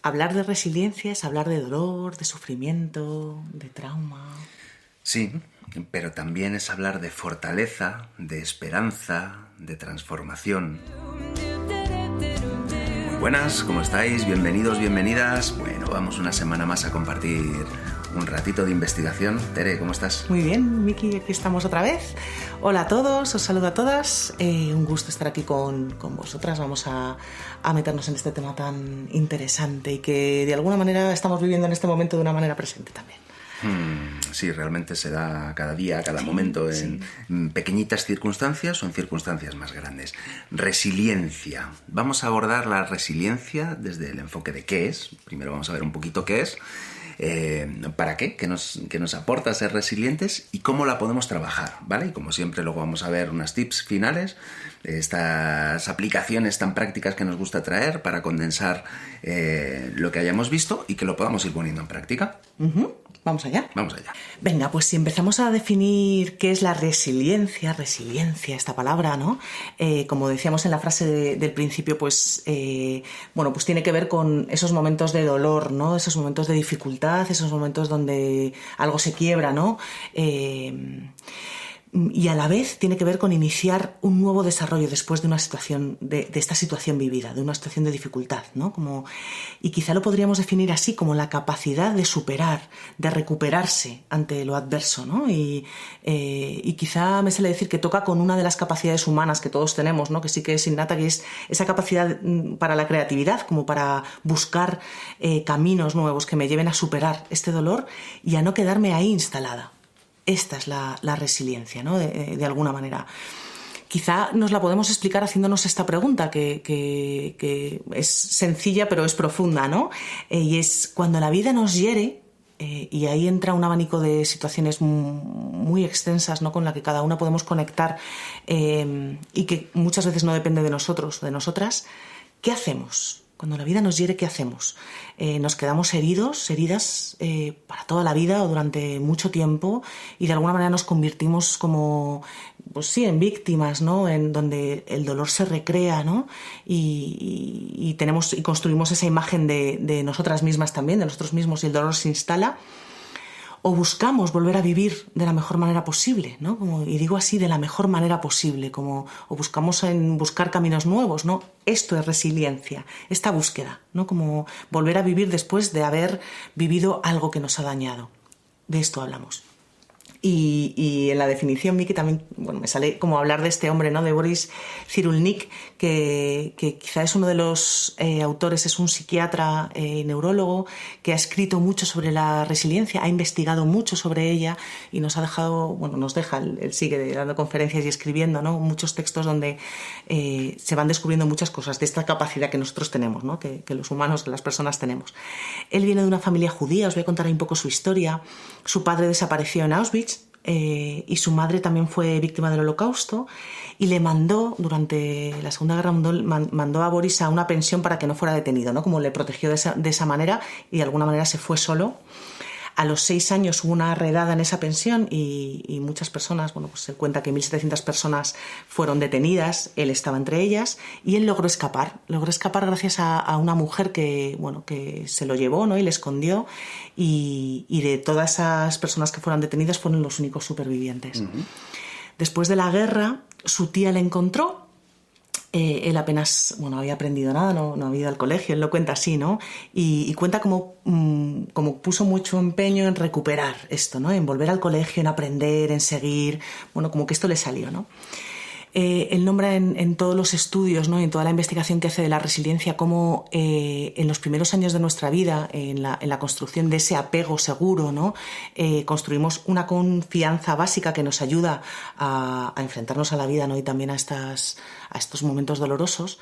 hablar de resiliencia es hablar de dolor, de sufrimiento, de trauma. Sí, pero también es hablar de fortaleza, de esperanza, de transformación. Muy buenas, ¿cómo estáis? Bienvenidos, bienvenidas. Bueno, vamos una semana más a compartir un ratito de investigación. Tere, ¿cómo estás? Muy bien, Miki, aquí estamos otra vez. Hola a todos, os saludo a todas. Un gusto estar aquí con vosotras. Vamos a meternos en este tema tan interesante y que de alguna manera estamos viviendo en este momento de una manera presente también. Sí, realmente se da cada día, cada momento, en pequeñitas circunstancias o en circunstancias más grandes. Resiliencia. Vamos a abordar la resiliencia desde el enfoque de qué es. Primero vamos a ver un poquito qué es, para qué nos aporta ser resilientes y cómo la podemos trabajar, ¿vale? Y como siempre luego vamos a ver unas tips finales, estas aplicaciones tan prácticas que nos gusta traer para condensar lo que hayamos visto y que lo podamos ir poniendo en práctica. ¿Vamos allá? Vamos allá. Venga, pues si empezamos a definir qué es la resiliencia, esta palabra, ¿no? Como decíamos en la frase del principio, pues tiene que ver con esos momentos de dolor, ¿no? Esos momentos de dificultad, esos momentos donde algo se quiebra, ¿no? Y a la vez tiene que ver con iniciar un nuevo desarrollo después de una situación, de esta situación vivida, de una situación de dificultad, ¿no? Y quizá lo podríamos definir así, como la capacidad de superar, de recuperarse ante lo adverso, ¿no? Y quizá me sale decir que toca con una de las capacidades humanas que todos tenemos, ¿no? Que sí que es innata, que es esa capacidad para la creatividad, como para buscar caminos nuevos que me lleven a superar este dolor y a no quedarme ahí instalada. Esta es la resiliencia, ¿no? De alguna manera. Quizá nos la podemos explicar haciéndonos esta pregunta, que es sencilla pero es profunda, ¿no? Y es cuando la vida nos hiere, y ahí entra un abanico de situaciones muy extensas, ¿no? Con la que cada una podemos conectar y que muchas veces no depende de nosotros, de nosotras. ¿Qué hacemos? Cuando la vida nos hiere, ¿qué hacemos? Nos quedamos heridas para toda la vida o durante mucho tiempo y de alguna manera nos convertimos como, en víctimas, ¿no? En donde el dolor se recrea, ¿no? Y construimos esa imagen de nosotras mismas también, de nosotros mismos, y el dolor se instala. O buscamos volver a vivir de la mejor manera posible, ¿no? Y digo así, de la mejor manera posible, o buscamos buscar caminos nuevos, ¿no? Esto es resiliencia, esta búsqueda, ¿no? Como volver a vivir después de haber vivido algo que nos ha dañado. De esto hablamos. Y en la definición, Miki, también me sale como hablar de este hombre, ¿no? De Boris Cyrulnik, que quizá es uno de los autores, es un psiquiatra neurólogo que ha escrito mucho sobre la resiliencia, ha investigado mucho sobre ella y nos ha dejado, él sigue dando conferencias y escribiendo, ¿no? Muchos textos donde se van descubriendo muchas cosas de esta capacidad que nosotros tenemos, ¿no? Que los humanos, que las personas tenemos. Él viene de una familia judía, os voy a contar ahí un poco su historia. Su padre desapareció en Auschwitz, y su madre también fue víctima del Holocausto y le mandó, durante la Segunda Guerra Mundial, mandó a Boris a una pensión para que no fuera detenido, ¿no? Como le protegió de esa manera y de alguna manera se fue solo. A los 6 años hubo una redada en esa pensión y muchas personas, se cuenta que 1.700 personas fueron detenidas, él estaba entre ellas y él logró escapar gracias a una mujer que se lo llevó, ¿no? Y le escondió y de todas esas personas que fueron detenidas fueron los únicos supervivientes. Uh-huh. Después de la guerra, su tía le encontró. Él apenas había aprendido nada, no había ido al colegio, él lo cuenta así, ¿no? Y cuenta como puso mucho empeño en recuperar esto, ¿no? En volver al colegio, en aprender, en seguir, como que esto le salió, ¿no? Él nombra en todos los estudios, ¿no? En toda la investigación que hace de la resiliencia, cómo en los primeros años de nuestra vida, en la construcción de ese apego seguro, ¿no? Construimos una confianza básica que nos ayuda a enfrentarnos a la vida, ¿no? Y también a estos momentos dolorosos.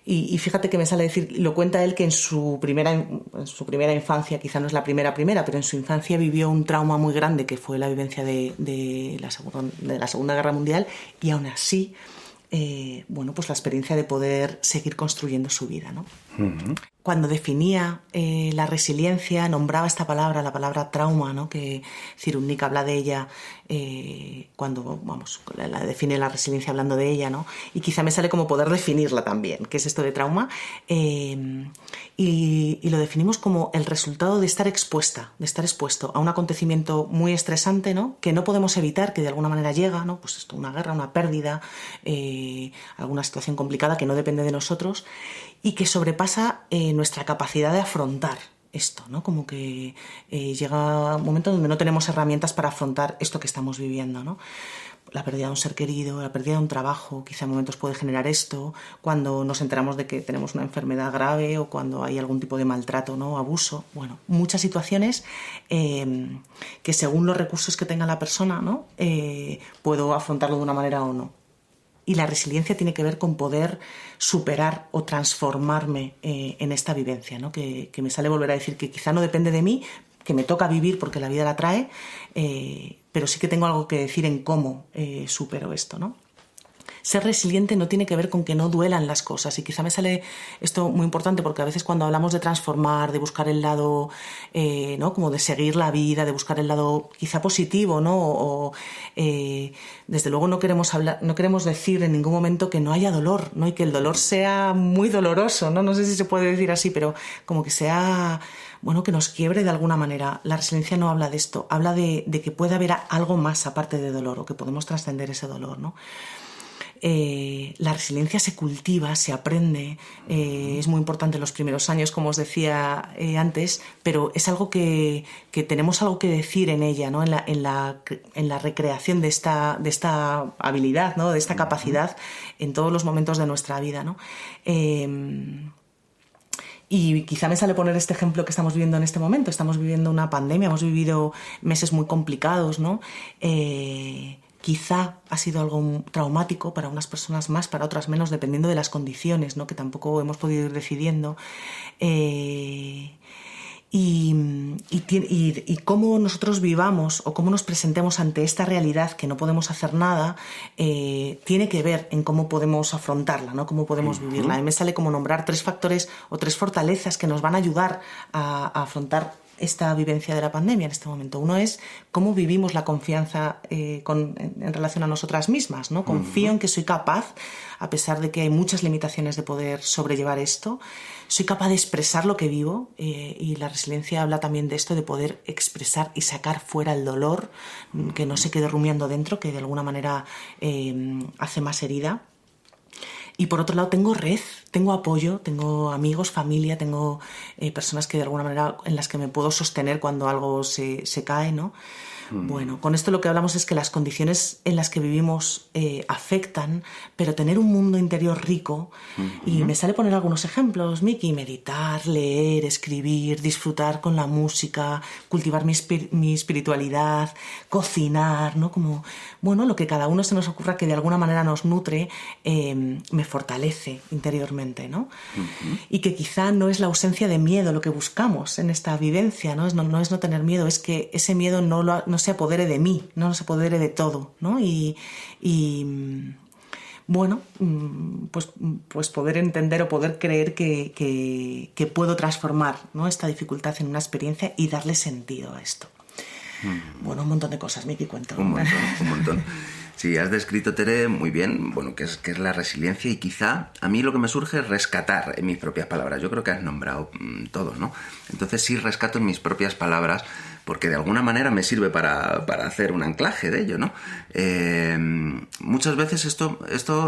Y fíjate que me sale decir, lo cuenta él, que en su primera infancia, quizá no es la primera, pero en su infancia vivió un trauma muy grande que fue la vivencia de la Segunda Guerra Mundial y aún así, la experiencia de poder seguir construyendo su vida, ¿no? Uh-huh. cuando definía la resiliencia, nombraba esta palabra, la palabra trauma, ¿no? Que Cyrulnik habla de ella cuando, la define la resiliencia hablando de ella, ¿no? Y quizá me sale como poder definirla también, qué es esto de trauma. Y lo definimos como el resultado de estar expuesto a un acontecimiento muy estresante, ¿no? Que no podemos evitar, que de alguna manera llega, ¿no? Pues esto, una guerra, una pérdida, alguna situación complicada que no depende de nosotros y que sobrepasa nuestra capacidad de afrontar esto, ¿no? Como que llega un momento donde no tenemos herramientas para afrontar esto que estamos viviendo, ¿no? La pérdida de un ser querido, la pérdida de un trabajo, quizá en momentos puede generar esto, cuando nos enteramos de que tenemos una enfermedad grave o cuando hay algún tipo de maltrato, ¿no? Abuso, bueno, muchas situaciones que según los recursos que tenga la persona, ¿no? Puedo afrontarlo de una manera o no. Y la resiliencia tiene que ver con poder superar o transformarme en esta vivencia, ¿no? Que me sale volver a decir que quizá no depende de mí, que me toca vivir porque la vida la trae, pero sí que tengo algo que decir en cómo supero esto, ¿no? Ser resiliente no tiene que ver con que no duelan las cosas, y quizá me sale esto muy importante porque a veces cuando hablamos de transformar, de buscar el lado, ¿no? Como de seguir la vida, de buscar el lado quizá positivo, ¿no? Desde luego no queremos decir en ningún momento que no haya dolor, ¿no? Y que el dolor sea muy doloroso, ¿no? No sé si se puede decir así, pero como que sea, bueno, que nos quiebre de alguna manera. La resiliencia no habla de esto, habla de que puede haber algo más aparte de dolor, o que podemos trascender ese dolor, ¿no? La resiliencia se cultiva, se aprende, es muy importante en los primeros años, como os decía antes, pero es algo que tenemos algo que decir en ella, ¿no? en la recreación de esta habilidad, ¿no? De esta capacidad en todos los momentos de nuestra vida, ¿no? Y quizá me sale poner este ejemplo que estamos viviendo en este momento. Estamos viviendo una pandemia, hemos vivido meses muy complicados, ¿no? Quizá ha sido algo traumático para unas personas más, para otras menos, dependiendo de las condiciones, ¿no? Que tampoco hemos podido ir decidiendo. Y cómo nosotros vivamos o cómo nos presentemos ante esta realidad que no podemos hacer nada, tiene que ver en cómo podemos afrontarla, ¿no? Cómo podemos vivirla. A mí me sale como nombrar 3 factores o 3 fortalezas que nos van a ayudar a afrontar esta vivencia de la pandemia en este momento. Uno es cómo vivimos la confianza en relación a nosotras mismas, ¿no? Confío en que soy capaz, a pesar de que hay muchas limitaciones de poder sobrellevar esto, soy capaz de expresar lo que vivo, y la resiliencia habla también de esto, de poder expresar y sacar fuera el dolor, que no se quede rumiando dentro, que de alguna manera hace más herida. Y por otro lado tengo red, tengo apoyo, tengo amigos, familia, tengo personas que de alguna manera en las que me puedo sostener cuando algo se cae, ¿no? Bueno, con esto lo que hablamos es que las condiciones en las que vivimos afectan, pero tener un mundo interior rico, y me sale poner algunos ejemplos, Miki: meditar, leer, escribir, disfrutar con la música, cultivar mi espiritualidad, cocinar, ¿no? Como, bueno, lo que cada uno se nos ocurra que de alguna manera nos nutre, me fortalece interiormente, ¿no? Y que quizá no es la ausencia de miedo lo que buscamos en esta vivencia, ¿no? No es no tener miedo, es que ese miedo no se apodere de mí, no se apodere de todo, ¿no? Y bueno, pues poder entender o poder creer que puedo transformar, ¿no? Esta dificultad en una experiencia y darle sentido a esto. Bueno, un montón de cosas, Miki, cuento. Un montón. Sí, has descrito, Tere, muy bien, bueno, qué es la resiliencia, y quizá a mí lo que me surge es rescatar en mis propias palabras. Yo creo que has nombrado todo, ¿no? Entonces sí rescato en mis propias palabras, porque de alguna manera me sirve para hacer un anclaje de ello, ¿no? Muchas veces esto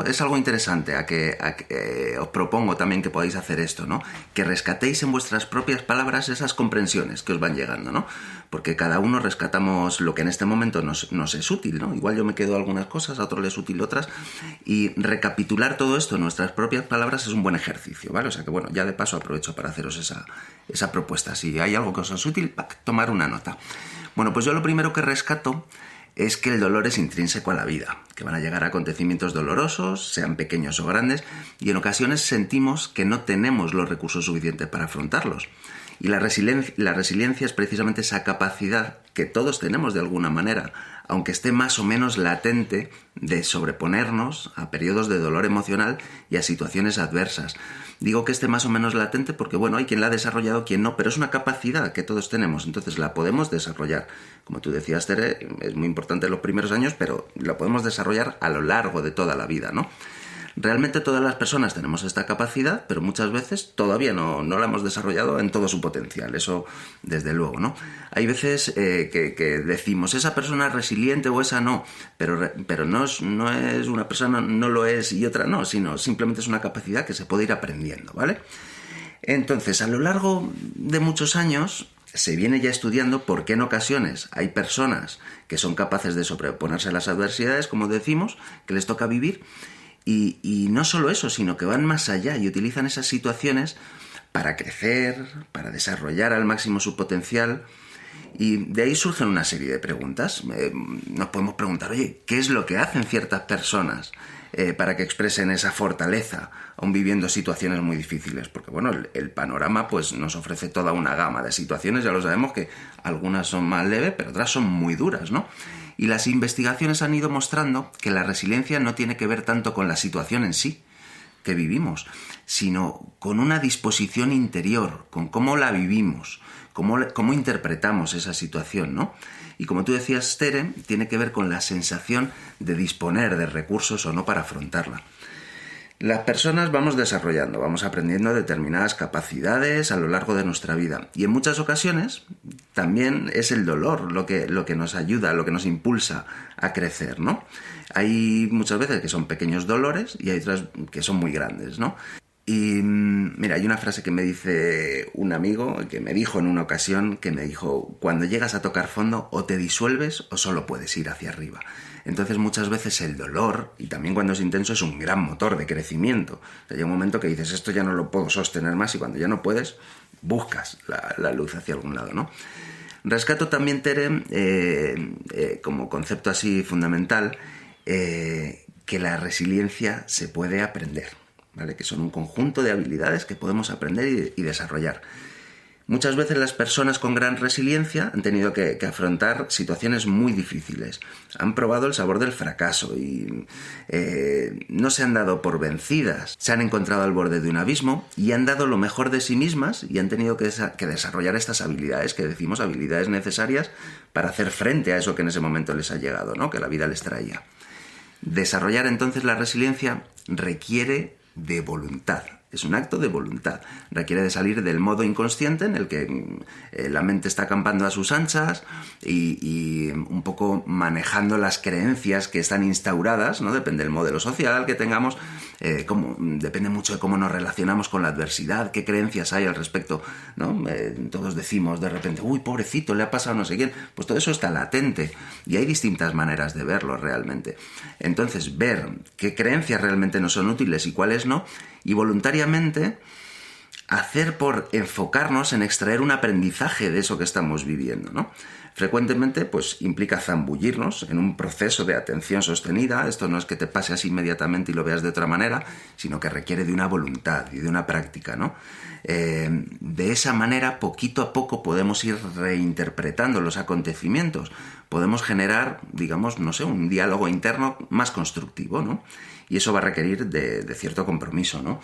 es algo interesante, a que os propongo también que podáis hacer esto, ¿no? Que rescatéis en vuestras propias palabras esas comprensiones que os van llegando, ¿no? Porque cada uno rescatamos lo que en este momento nos es útil, ¿no? Igual yo me quedo algunas cosas, a otro les es útil otras, y recapitular todo esto en nuestras propias palabras es un buen ejercicio, ¿vale? O sea que, bueno, ya de paso aprovecho para haceros esa propuesta. Si hay algo que os es útil, tomar una nota. Bueno, pues yo lo primero que rescato es que el dolor es intrínseco a la vida, que van a llegar acontecimientos dolorosos, sean pequeños o grandes, y en ocasiones sentimos que no tenemos los recursos suficientes para afrontarlos. Y la resiliencia es precisamente esa capacidad que todos tenemos de alguna manera aunque esté más o menos latente, de sobreponernos a periodos de dolor emocional y a situaciones adversas. Digo que esté más o menos latente porque, bueno, hay quien la ha desarrollado, quien no, pero es una capacidad que todos tenemos, entonces la podemos desarrollar. Como tú decías, Tere, es muy importante en los primeros años, pero la podemos desarrollar a lo largo de toda la vida, ¿no? Realmente todas las personas tenemos esta capacidad, pero muchas veces todavía no la hemos desarrollado en todo su potencial, eso desde luego, ¿no? Hay veces que decimos, esa persona es resiliente o esa no, pero no es una persona, no lo es y otra no, sino simplemente es una capacidad que se puede ir aprendiendo, ¿vale? Entonces, a lo largo de muchos años se viene ya estudiando por qué en ocasiones hay personas que son capaces de sobreponerse a las adversidades, como decimos, que les toca vivir. Y no solo eso, sino que van más allá y utilizan esas situaciones para crecer, para desarrollar al máximo su potencial. Y de ahí surgen una serie de preguntas. Nos podemos preguntar, oye, ¿qué es lo que hacen ciertas personas para que expresen esa fortaleza, aun viviendo situaciones muy difíciles? Porque, bueno, el panorama pues nos ofrece toda una gama de situaciones, ya lo sabemos que algunas son más leves, pero otras son muy duras, ¿no? Y las investigaciones han ido mostrando que la resiliencia no tiene que ver tanto con la situación en sí que vivimos, sino con una disposición interior, con cómo la vivimos, cómo interpretamos esa situación, ¿no? Y como tú decías, Tere, tiene que ver con la sensación de disponer de recursos o no para afrontarla. Las personas vamos desarrollando, vamos aprendiendo determinadas capacidades a lo largo de nuestra vida y en muchas ocasiones también es el dolor lo que nos ayuda, lo que nos impulsa a crecer, ¿no? Hay muchas veces que son pequeños dolores y hay otras que son muy grandes, ¿no? Y mira, hay una frase que me dice un amigo, que me dijo en una ocasión, que me dijo, cuando llegas a tocar fondo o te disuelves o solo puedes ir hacia arriba. Entonces muchas veces el dolor, y también cuando es intenso, es un gran motor de crecimiento. O sea, llega un momento que dices, esto ya no lo puedo sostener más, y cuando ya no puedes, buscas la luz hacia algún lado, ¿no? Rescato también, Tere, como concepto así fundamental, que la resiliencia se puede aprender, ¿vale? Que son un conjunto de habilidades que podemos aprender y desarrollar. Muchas veces las personas con gran resiliencia han tenido que afrontar situaciones muy difíciles. Han probado el sabor del fracaso y no se han dado por vencidas. Se han encontrado al borde de un abismo y han dado lo mejor de sí mismas y han tenido que desarrollar estas habilidades que decimos habilidades necesarias para hacer frente a eso que en ese momento les ha llegado, ¿no? Que la vida les traía. Desarrollar entonces la resiliencia requiere de voluntad. Es un acto de voluntad. Requiere de salir del modo inconsciente en el que la mente está acampando a sus anchas y un poco manejando las creencias que están instauradas, ¿no? Depende del modelo social que tengamos, depende mucho de cómo nos relacionamos con la adversidad, qué creencias hay al respecto, ¿no? Todos decimos de repente, uy, pobrecito, le ha pasado no sé quién. Pues todo eso está latente y hay distintas maneras de verlo realmente. Entonces, ver qué creencias realmente nos son útiles y cuáles no, y voluntariamente hacer por enfocarnos en extraer un aprendizaje de eso que estamos viviendo, ¿no? Frecuentemente pues implica zambullirnos en un proceso de atención sostenida. Esto no es que te pase así inmediatamente y lo veas de otra manera, sino que requiere de una voluntad y de una práctica, ¿no? De esa manera, poquito a poco podemos ir reinterpretando los acontecimientos. Podemos generar, digamos, no sé, un diálogo interno más constructivo, ¿no? Y eso va a requerir de cierto compromiso, ¿no?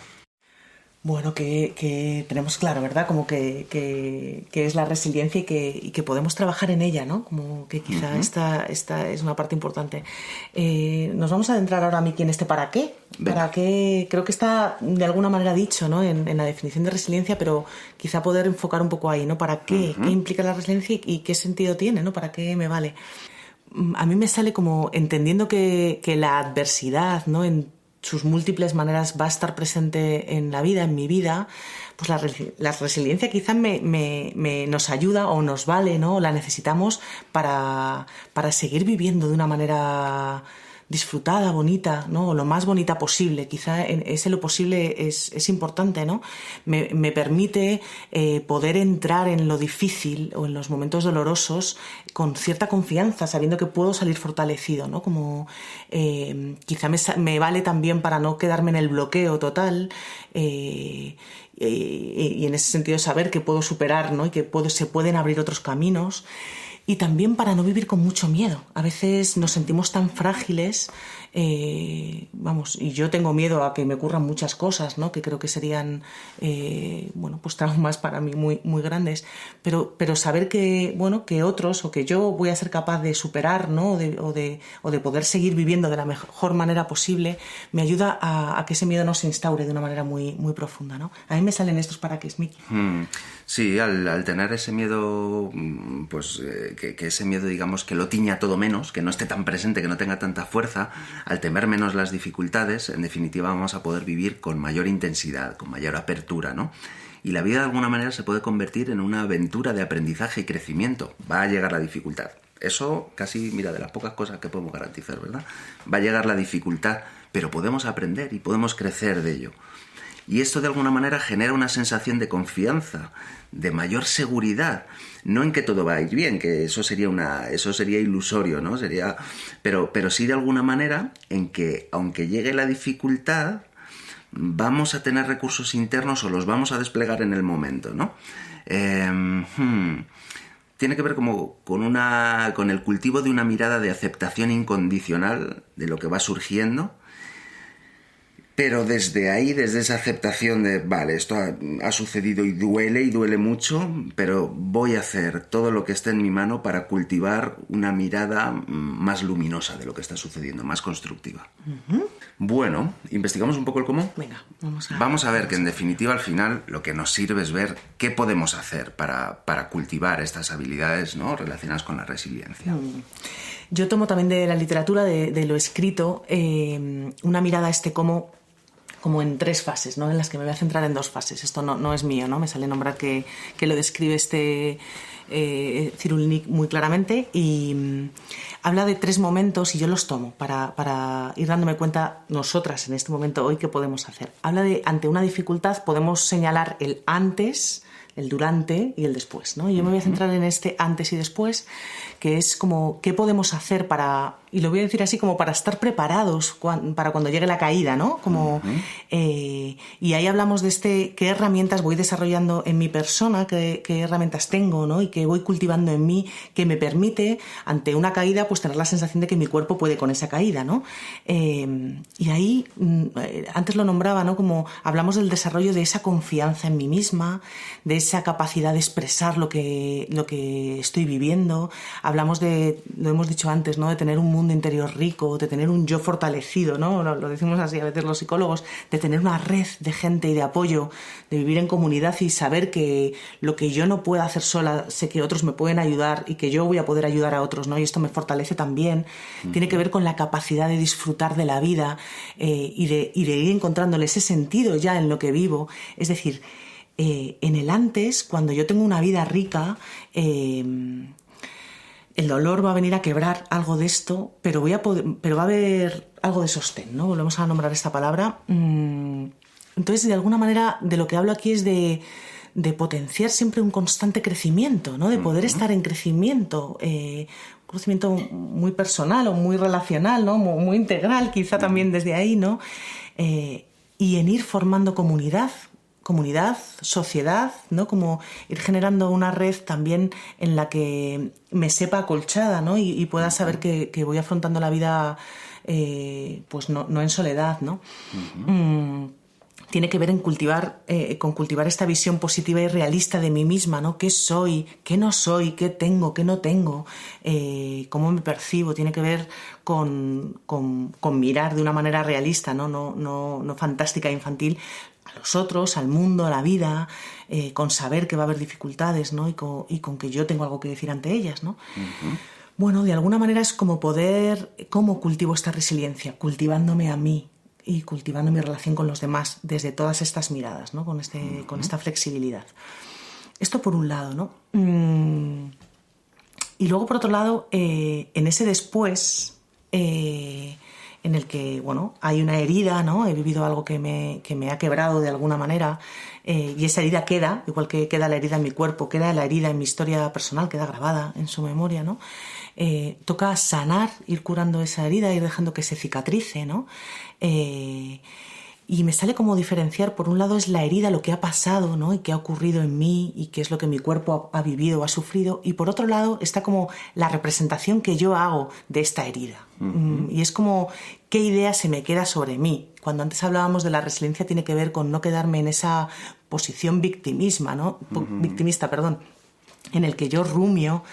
Bueno, que tenemos claro, ¿verdad? Como que es la resiliencia y que podemos trabajar en ella, ¿no? Como que quizá esta es una parte importante. Nos vamos a adentrar ahora, Miki, en este para qué. Venga. Para qué, creo que está de alguna manera dicho, ¿no? En la definición de resiliencia, pero quizá poder enfocar un poco ahí, ¿no? ¿Para qué? ¿Qué implica la resiliencia y qué sentido tiene, ¿no? ¿Para qué me vale? A mí me sale como entendiendo que la adversidad, ¿no? En sus múltiples maneras va a estar presente en la vida, en mi vida, pues la resiliencia quizá nos ayuda o nos vale, ¿no? La necesitamos para seguir viviendo de una manera disfrutada, bonita, ¿no? O lo más bonita posible. Quizá ese lo posible es importante, ¿no? Me permite poder entrar en lo difícil o en los momentos dolorosos con cierta confianza, sabiendo que puedo salir fortalecido, ¿no? Como quizá me vale también para no quedarme en el bloqueo total y en ese sentido saber que puedo superar, ¿no? Y que se pueden abrir otros caminos. y también para no vivir con mucho miedo. A veces nos sentimos tan frágiles, y yo tengo miedo a que me ocurran muchas cosas, ¿no? Que creo que serían, pues traumas para mí muy, muy grandes, pero saber que, que otros o que yo voy a ser capaz de superar, ¿no? o de poder seguir viviendo de la mejor manera posible, me ayuda a que ese miedo no se instaure de una manera muy, muy profunda, ¿no? A mí me salen estos para qué, Miki. Sí, al tener ese miedo, pues que ese miedo, digamos, que lo tiña todo menos, que no esté tan presente, que no tenga tanta fuerza, al temer menos las dificultades, en definitiva vamos a poder vivir con mayor intensidad, con mayor apertura, ¿no? Y la vida de alguna manera se puede convertir en una aventura de aprendizaje y crecimiento. Va a llegar la dificultad. Eso casi, mira, de las pocas cosas que podemos garantizar, ¿verdad? Va a llegar la dificultad, pero podemos aprender y podemos crecer de ello. Y esto de alguna manera genera una sensación de confianza, de mayor seguridad, no en que todo va a ir bien, que eso sería ilusorio, ¿no? Pero sí de alguna manera en que, aunque llegue la dificultad, vamos a tener recursos internos o los vamos a desplegar en el momento, ¿no? Tiene que ver como con el cultivo de una mirada de aceptación incondicional de lo que va surgiendo. Pero desde ahí, desde esa aceptación de, vale, esto ha sucedido y duele mucho, pero voy a hacer todo lo que esté en mi mano para cultivar una mirada más luminosa de lo que está sucediendo, más constructiva. Uh-huh. Bueno, ¿investigamos un poco el cómo? Venga, vamos a ver que en definitiva al final lo que nos sirve es ver qué podemos hacer para cultivar estas habilidades, ¿no?, relacionadas con la resiliencia. Yo tomo también de la literatura, de lo escrito, una mirada a este cómo como en 3 fases, ¿no? En las que me voy a centrar en 2 fases. Esto no es mío, ¿no? Me sale nombrar que lo describe Cyrulnik muy claramente y habla de 3 momentos y yo los tomo para ir dándome cuenta nosotras en este momento hoy qué podemos hacer. Habla de, ante una dificultad podemos señalar el antes, el durante y el después, ¿no? Y yo me voy a centrar en este antes y después, que es como qué podemos hacer para, y lo voy a decir así, como para estar preparados para cuando llegue la caída, ¿no? Como, y ahí hablamos de qué herramientas voy desarrollando en mi persona, qué herramientas tengo, ¿no? Y que voy cultivando en mí, que me permite, ante una caída, pues tener la sensación de que mi cuerpo puede con esa caída, ¿no? Y ahí, antes lo nombraba, ¿no? Como hablamos del desarrollo de esa confianza en mí misma, de esa capacidad de expresar lo que estoy viviendo. Hablamos lo hemos dicho antes, ¿no? De tener un mundo interior rico, de tener un yo fortalecido, ¿no? Lo decimos así a veces los psicólogos, de tener una red de gente y de apoyo, de vivir en comunidad y saber que lo que yo no pueda hacer sola, sé que otros me pueden ayudar y que yo voy a poder ayudar a otros, ¿no? Y esto me fortalece también. Tiene que ver con la capacidad de disfrutar de la vida y de ir encontrándole ese sentido ya en lo que vivo. Es decir, en el antes, cuando yo tengo una vida rica, el dolor va a venir a quebrar algo de esto, pero va a haber algo de sostén, ¿no? Volvemos a nombrar esta palabra. Entonces, de alguna manera, de lo que hablo aquí es de potenciar siempre un constante crecimiento, ¿no? De poder estar en crecimiento, un crecimiento muy personal o muy relacional, ¿no? Muy integral, quizá también desde ahí, ¿no? Y en ir formando comunidad, sociedad, ¿no? Como ir generando una red también en la que me sepa acolchada, ¿no? Y pueda saber que voy afrontando la vida pues no en soledad, ¿no? Tiene que ver con cultivar esta visión positiva y realista de mí misma, ¿no? ¿Qué soy? ¿Qué no soy? ¿Qué tengo? ¿Qué no tengo? ¿Cómo me percibo? Tiene que ver con mirar de una manera realista, no fantástica e infantil, a los otros, al mundo, a la vida, con saber que va a haber dificultades, ¿no? Y con que yo tengo algo que decir ante ellas, ¿no? Bueno, de alguna manera es como ¿cómo cultivo esta resiliencia? Cultivándome a mí y cultivando mi relación con los demás desde todas estas miradas, ¿no? Con esta flexibilidad. Esto por un lado, ¿no? Y luego, por otro lado, en ese después, en el que, bueno, hay una herida, ¿no? He vivido algo que me ha quebrado de alguna manera, y esa herida queda, igual que queda la herida en mi cuerpo, queda la herida en mi historia personal, queda grabada en su memoria, ¿no? Toca sanar, ir curando esa herida, ir dejando que se cicatrice, ¿no? Y me sale como diferenciar, por un lado es la herida, lo que ha pasado, ¿no? Y qué ha ocurrido en mí y qué es lo que mi cuerpo ha vivido o ha sufrido. Y por otro lado está como la representación que yo hago de esta herida. Y es como qué idea se me queda sobre mí. Cuando antes hablábamos de la resiliencia tiene que ver con no quedarme en esa posición victimista, perdón, en el que yo rumio,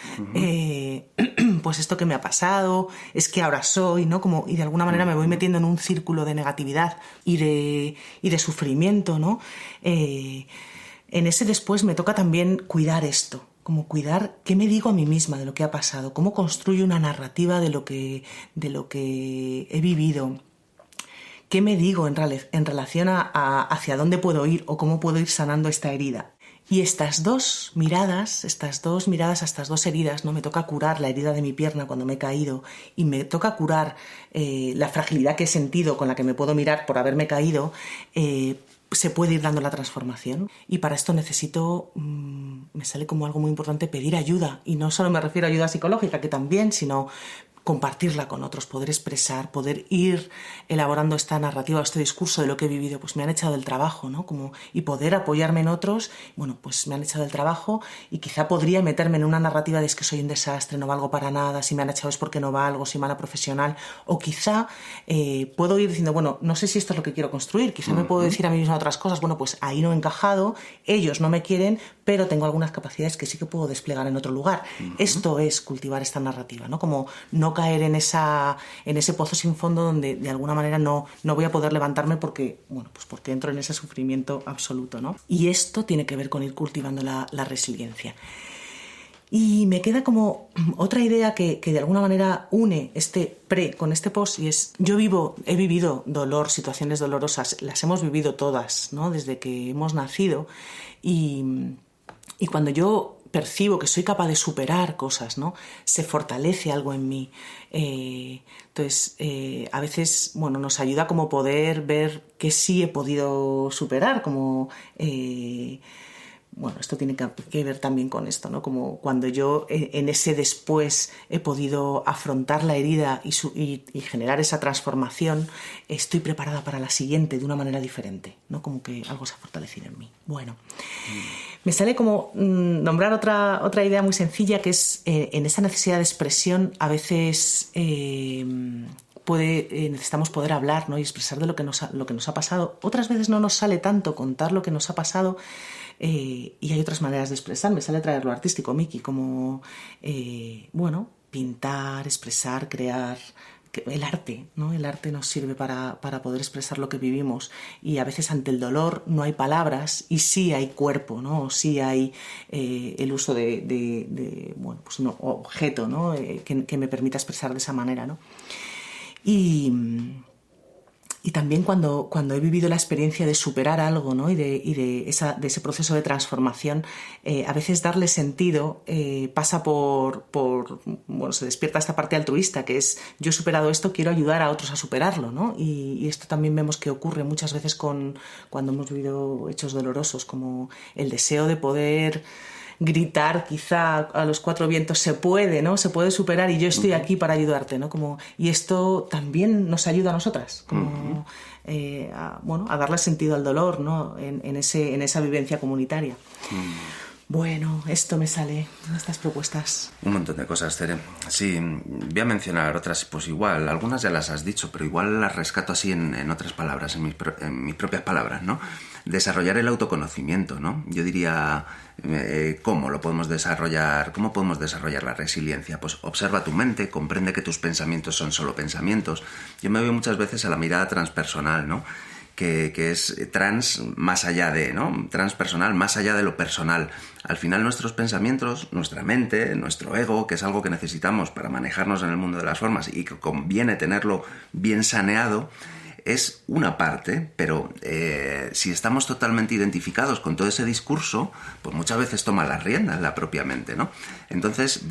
pues esto que me ha pasado, es que ahora soy, ¿no? Como, y de alguna manera me voy metiendo en un círculo de negatividad y de sufrimiento, ¿no? En ese después me toca también cuidar esto, como cuidar qué me digo a mí misma de lo que ha pasado, cómo construyo una narrativa de lo que he vivido. ¿Qué me digo en relación a hacia dónde puedo ir o cómo puedo ir sanando esta herida? Y estas dos miradas a estas dos heridas, ¿no? Me toca curar la herida de mi pierna cuando me he caído y me toca curar la fragilidad que he sentido con la que me puedo mirar por haberme caído. Se puede ir dando la transformación y para esto necesito, me sale como algo muy importante, pedir ayuda. Y no solo me refiero a ayuda psicológica, que también, sino compartirla con otros, poder expresar, poder ir elaborando esta narrativa, este discurso de lo que he vivido. Pues me han echado del trabajo, ¿no? Y poder apoyarme en otros. Bueno, pues me han echado del trabajo y quizá podría meterme en una narrativa de es que soy un desastre, no valgo para nada, si me han echado es porque no valgo, soy mala profesional. O quizá puedo ir diciendo, bueno, no sé si esto es lo que quiero construir, quizá me puedo decir a mí misma otras cosas, bueno, pues ahí no he encajado, ellos no me quieren, pero tengo algunas capacidades que sí que puedo desplegar en otro lugar. Esto es cultivar esta narrativa, ¿no? Como no caer en ese pozo sin fondo donde de alguna manera no voy a poder levantarme porque entro en ese sufrimiento absoluto, ¿no? Y esto tiene que ver con ir cultivando la resiliencia. Y me queda como otra idea que de alguna manera une este pre con este post, y es, he vivido dolor, situaciones dolorosas, las hemos vivido todas, ¿no? Desde que hemos nacido, y cuando yo percibo que soy capaz de superar cosas, ¿no? Se fortalece algo en mí. Entonces, a veces, nos ayuda como poder ver que sí he podido superar, como... esto tiene que ver también con esto, ¿no? Como cuando yo en ese después he podido afrontar la herida y generar esa transformación, estoy preparada para la siguiente de una manera diferente, ¿no? Como que algo se ha fortalecido en mí. Me sale como nombrar otra idea muy sencilla, que es en esa necesidad de expresión a veces necesitamos poder hablar, ¿no? Y expresar de lo que nos ha pasado. Otras veces no nos sale tanto contar lo que nos ha pasado, y hay otras maneras de expresar. Me sale traer lo artístico, Miki, como pintar, expresar, crear. El arte, ¿no? El arte nos sirve para poder expresar lo que vivimos, y a veces ante el dolor no hay palabras y sí hay cuerpo, ¿no? O sí hay el uso de un objeto, ¿no? Que me permita expresar de esa manera, ¿no? Y también cuando he vivido la experiencia de superar algo, ¿no? y de ese proceso de transformación, a veces darle sentido pasa se despierta esta parte altruista, que es, yo he superado esto, quiero ayudar a otros a superarlo, ¿no? Y esto también vemos que ocurre muchas veces cuando hemos vivido hechos dolorosos, como el deseo de poder gritar quizá a los cuatro vientos, se puede, ¿no? Se puede superar y yo estoy aquí para ayudarte, ¿no? Y esto también nos ayuda a nosotras, a darle sentido al dolor, ¿no? En esa vivencia comunitaria. Bueno, esto me sale en estas propuestas. Un montón de cosas, Tere. Sí, voy a mencionar otras, pues igual, algunas ya las has dicho, pero igual las rescato así en otras palabras, en mis propias palabras, ¿no? Desarrollar el autoconocimiento, ¿no? Yo diría, ¿cómo lo podemos desarrollar? ¿Cómo podemos desarrollar la resiliencia? Pues observa tu mente, comprende que tus pensamientos son solo pensamientos. Yo me veo muchas veces a la mirada transpersonal, ¿no? Que es trans más allá de, ¿no? Transpersonal más allá de lo personal. Al final nuestros pensamientos, nuestra mente, nuestro ego, que es algo que necesitamos para manejarnos en el mundo de las formas y que conviene tenerlo bien saneado, es una parte, pero si estamos totalmente identificados con todo ese discurso, pues muchas veces toma las riendas la propia mente, ¿no? Entonces,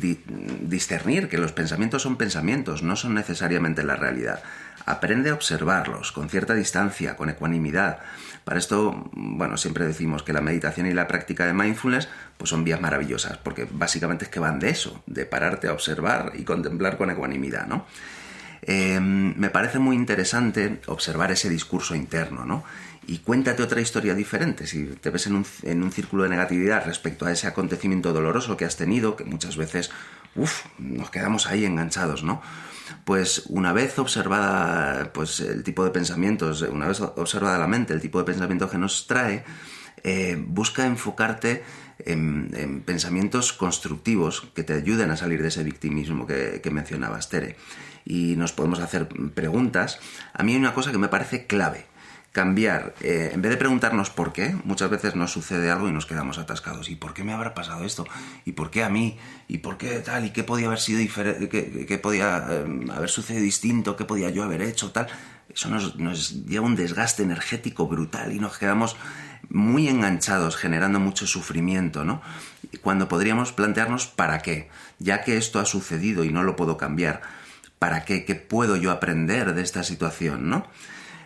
discernir que los pensamientos son pensamientos, no son necesariamente la realidad. Aprende a observarlos con cierta distancia, con ecuanimidad. Para esto, siempre decimos que la meditación y la práctica de mindfulness pues son vías maravillosas, porque básicamente es que van de eso, de pararte a observar y contemplar con ecuanimidad, ¿no? me parece muy interesante observar ese discurso interno, ¿no? Y cuéntate otra historia diferente. Si te ves en un círculo de negatividad respecto a ese acontecimiento doloroso que has tenido, que muchas veces nos quedamos ahí enganchados, ¿no? Pues una vez observada pues, el tipo de pensamientos, una vez observada la mente, el tipo de pensamiento que nos trae, busca enfocarte en pensamientos constructivos que te ayuden a salir de ese victimismo que mencionabas, Tere. Y nos podemos hacer preguntas. A mí hay una cosa que me parece clave. Cambiar, en vez de preguntarnos por qué, muchas veces nos sucede algo y nos quedamos atascados. ¿Y por qué me habrá pasado esto? ¿Y por qué a mí? ¿Y por qué tal? ¿Y qué podía haber sido diferente? ¿Qué podía haber sucedido distinto? ¿Qué podía yo haber hecho? Tal. Eso nos lleva un desgaste energético brutal y nos quedamos muy enganchados, generando mucho sufrimiento, ¿no? Cuando podríamos plantearnos ¿para qué? Ya que esto ha sucedido y no lo puedo cambiar, ¿para qué? ¿Qué puedo yo aprender de esta situación, no?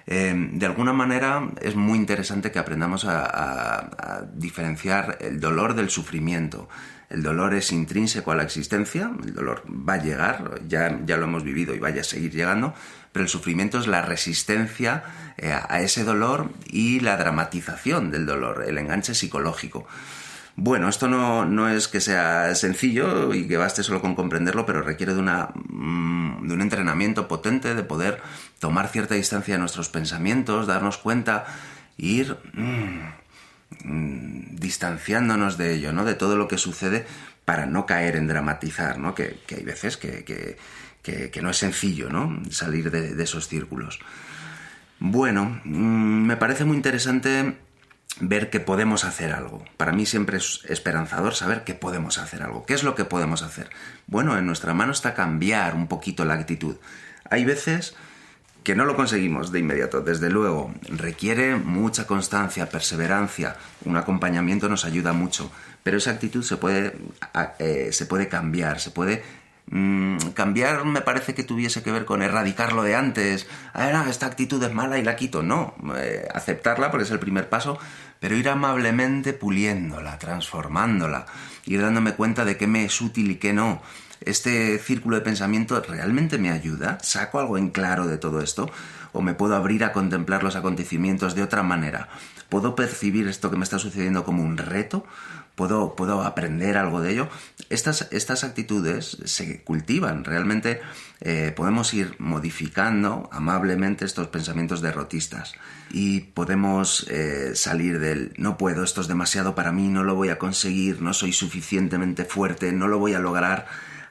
De alguna manera es muy interesante que aprendamos a diferenciar el dolor del sufrimiento. El dolor es intrínseco a la existencia, el dolor va a llegar, ya lo hemos vivido y vaya a seguir llegando, pero el sufrimiento es la resistencia a ese dolor y la dramatización del dolor, el enganche psicológico. Bueno, esto no es que sea sencillo y que baste solo con comprenderlo, pero requiere de un entrenamiento potente, de poder tomar cierta distancia de nuestros pensamientos, darnos cuenta e ir distanciándonos de ello, ¿no? De todo lo que sucede para no caer en dramatizar, ¿no? Que hay veces que no es sencillo, ¿no? Salir de esos círculos. Bueno, me parece muy interesante ver que podemos hacer algo. Para mí siempre es esperanzador saber que podemos hacer algo. ¿Qué es lo que podemos hacer? Bueno, en nuestra mano está cambiar un poquito la actitud. Hay veces que no lo conseguimos de inmediato, desde luego. Requiere mucha constancia, perseverancia. Un acompañamiento nos ayuda mucho. Pero esa actitud se puede cambiar, se puede cambiar. Me parece que tuviese que ver con erradicarlo de antes. Esta actitud es mala y la quito. No, aceptarla porque es el primer paso, pero ir amablemente puliéndola, transformándola, ir dándome cuenta de qué me es útil y qué no. ¿Este círculo de pensamiento realmente me ayuda? ¿Saco algo en claro de todo esto? ¿O me puedo abrir a contemplar los acontecimientos de otra manera? ¿Puedo percibir esto que me está sucediendo como un reto? ¿Puedo aprender algo de ello? Estas actitudes se cultivan. Realmente podemos ir modificando amablemente estos pensamientos derrotistas y podemos salir del no puedo, esto es demasiado para mí, no lo voy a conseguir, no soy suficientemente fuerte, no lo voy a lograr,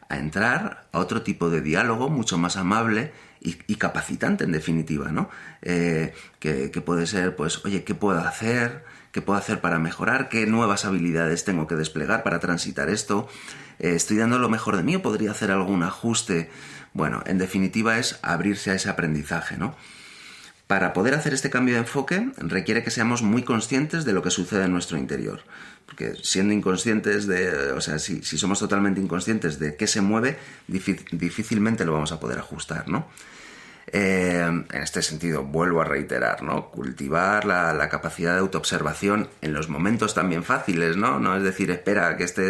a entrar a otro tipo de diálogo mucho más amable y capacitante, en definitiva, ¿no? Que puede ser, pues, oye, ¿qué puedo hacer? ¿Qué puedo hacer para mejorar? ¿Qué nuevas habilidades tengo que desplegar para transitar esto? ¿Estoy dando lo mejor de mí o podría hacer algún ajuste? Bueno, en definitiva es abrirse a ese aprendizaje, ¿no? Para poder hacer este cambio de enfoque requiere que seamos muy conscientes de lo que sucede en nuestro interior. Porque siendo inconscientes si somos totalmente inconscientes de qué se mueve, difícilmente lo vamos a poder ajustar, ¿no? En este sentido, vuelvo a reiterar, ¿no? Cultivar la capacidad de autoobservación en los momentos también fáciles, ¿no? No es decir, espera, que esto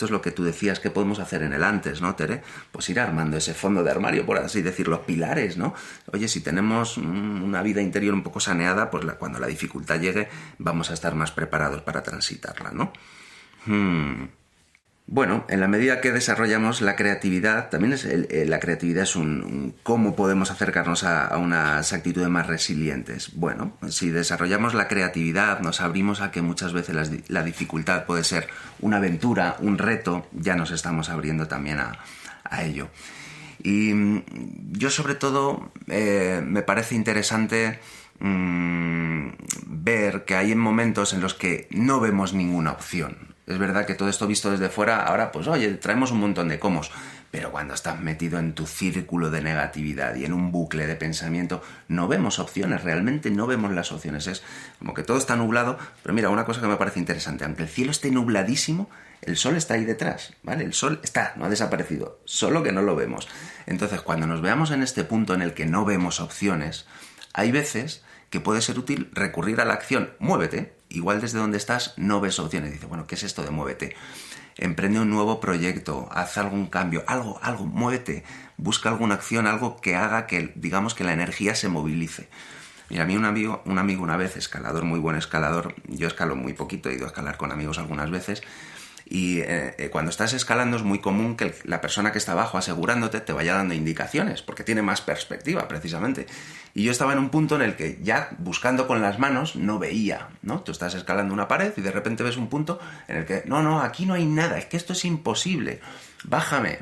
es lo que tú decías que podemos hacer en el antes, ¿no, Tere? Pues ir armando ese fondo de armario, por así decir, los pilares, ¿no? Oye, si tenemos una vida interior un poco saneada, pues cuando la dificultad llegue vamos a estar más preparados para transitarla, ¿no? Bueno, en la medida que desarrollamos la creatividad, también la creatividad es un cómo podemos acercarnos a unas actitudes más resilientes. Bueno, si desarrollamos la creatividad, nos abrimos a que muchas veces la dificultad puede ser una aventura, un reto, ya nos estamos abriendo también a ello. Y yo sobre todo me parece interesante ver que hay momentos en los que no vemos ninguna opción. Es verdad que todo esto visto desde fuera, ahora pues oye, traemos un montón de comos, pero cuando estás metido en tu círculo de negatividad y en un bucle de pensamiento, no vemos opciones, realmente no vemos las opciones. Es como que todo está nublado, pero mira, una cosa que me parece interesante, aunque el cielo esté nubladísimo, el sol está ahí detrás, ¿vale? El sol está, no ha desaparecido, solo que no lo vemos. Entonces, cuando nos veamos en este punto en el que no vemos opciones, hay veces que puede ser útil recurrir a la acción, muévete, igual desde donde estás no ves opciones. Dice, bueno, ¿qué es esto de muévete? Emprende un nuevo proyecto, haz algún cambio, algo, muévete, busca alguna acción, algo que haga que, digamos, que la energía se movilice. Mira, a mí un amigo una vez, escalador, muy buen escalador, yo escalo muy poquito, he ido a escalar con amigos algunas veces, y cuando estás escalando es muy común que la persona que está abajo asegurándote te vaya dando indicaciones, porque tiene más perspectiva, precisamente. Y yo estaba en un punto en el que ya buscando con las manos no veía, ¿no? Tú estás escalando una pared y de repente ves un punto en el que, no, aquí no hay nada, es que esto es imposible, bájame.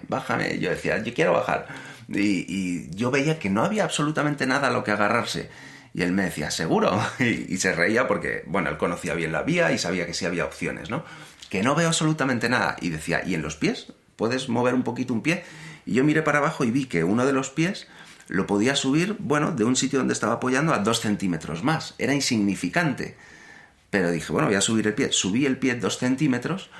Yo decía, yo quiero bajar. Y yo veía que no había absolutamente nada a lo que agarrarse. Y él me decía, ¿seguro? Y se reía porque, bueno, él conocía bien la vía y sabía que sí había opciones, ¿no? Que no veo absolutamente nada. Y decía, ¿y en los pies? ¿Puedes mover un poquito un pie? Y yo miré para abajo y vi que uno de los pies lo podía subir, bueno, de un sitio donde estaba apoyando a 2 centímetros más. Era insignificante. Pero dije, bueno, voy a subir el pie. Subí el pie 2 centímetros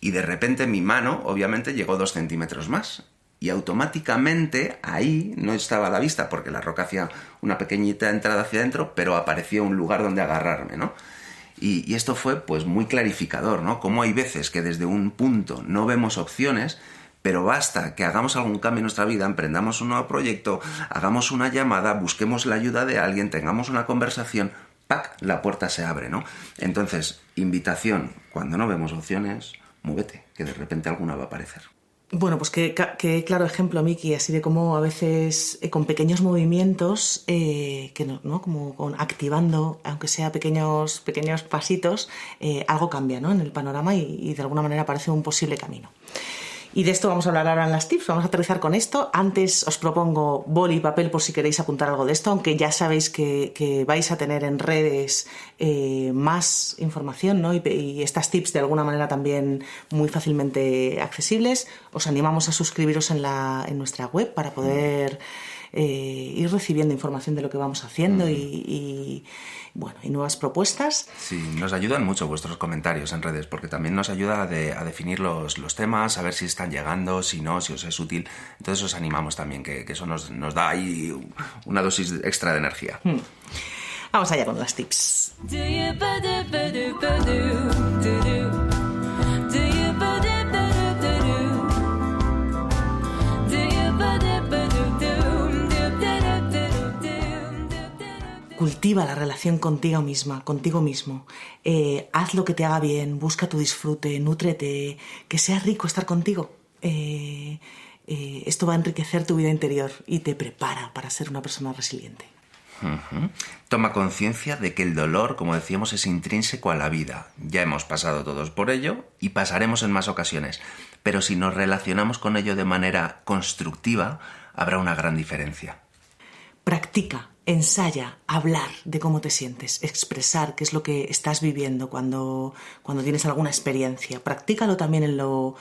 y de repente mi mano, obviamente, llegó 2 centímetros más. Y automáticamente ahí no estaba a la vista porque la roca hacía una pequeñita entrada hacia adentro, pero aparecía un lugar donde agarrarme, ¿no? Y esto fue pues muy clarificador, ¿no? Cómo hay veces que desde un punto no vemos opciones, pero basta que hagamos algún cambio en nuestra vida, emprendamos un nuevo proyecto, hagamos una llamada, busquemos la ayuda de alguien, tengamos una conversación, ¡pac!, la puerta se abre, ¿no? Entonces, invitación, cuando no vemos opciones, muévete, que de repente alguna va a aparecer. Bueno, pues qué claro ejemplo, Miki, así de cómo a veces con pequeños movimientos, como activando, aunque sea pequeños pasitos, algo cambia, ¿no?, en el panorama y de alguna manera parece un posible camino. Y de esto vamos a hablar ahora en las tips, vamos a aterrizar con esto. Antes os propongo boli y papel por si queréis apuntar algo de esto, aunque ya sabéis que vais a tener en redes más información, ¿no? Y estas tips de alguna manera también muy fácilmente accesibles. Os animamos a suscribiros en nuestra web para poder ir recibiendo información de lo que vamos haciendo y nuevas propuestas. Sí, nos ayudan mucho vuestros comentarios en redes, porque también nos ayuda a definir los temas, a ver si están llegando, si no, si os es útil. Entonces os animamos también, que eso nos da ahí una dosis extra de energía. Vamos allá con las tips. Cultiva la relación contigo mismo. Haz lo que te haga bien, busca tu disfrute, nútrete, que sea rico estar contigo. Esto va a enriquecer tu vida interior y te prepara para ser una persona resiliente. Toma conciencia de que el dolor, como decíamos, es intrínseco a la vida. Ya hemos pasado todos por ello y pasaremos en más ocasiones. Pero si nos relacionamos con ello de manera constructiva, habrá una gran diferencia. Practica. Ensaya hablar de cómo te sientes, expresar qué es lo que estás viviendo cuando tienes alguna experiencia. Practícalo también no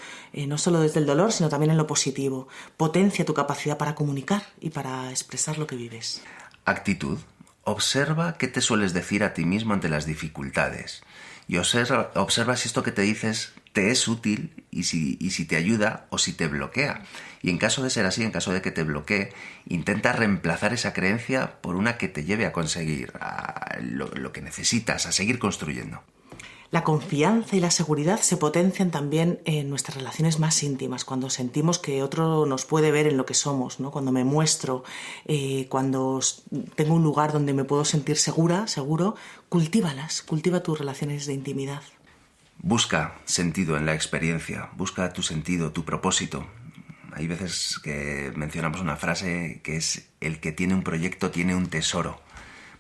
solo desde el dolor, sino también en lo positivo. Potencia tu capacidad para comunicar y para expresar lo que vives. Actitud. Observa qué te sueles decir a ti mismo ante las dificultades. Y observa si esto que te dices te es útil y si te ayuda o si te bloquea. Y en caso de ser así, en caso de que te bloquee, intenta reemplazar esa creencia por una que te lleve a conseguir lo que necesitas, a seguir construyendo. La confianza y la seguridad se potencian también en nuestras relaciones más íntimas, cuando sentimos que otro nos puede ver en lo que somos, ¿no? Cuando me muestro, cuando tengo un lugar donde me puedo sentir seguro, cultiva tus relaciones de intimidad. Busca sentido en la experiencia, busca tu sentido, tu propósito. Hay veces que mencionamos una frase que es: el que tiene un proyecto tiene un tesoro.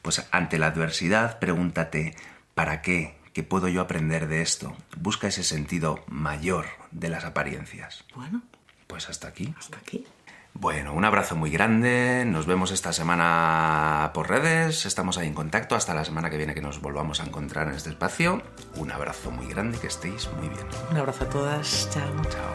Pues ante la adversidad, pregúntate, ¿para qué? ¿Qué puedo yo aprender de esto? Busca ese sentido mayor de las apariencias. Bueno, pues hasta aquí. Hasta aquí. Bueno, un abrazo muy grande. Nos vemos esta semana por redes. Estamos ahí en contacto. Hasta la semana que viene, que nos volvamos a encontrar en este espacio. Un abrazo muy grande, que estéis muy bien. Un abrazo a todas. Chao. Chao.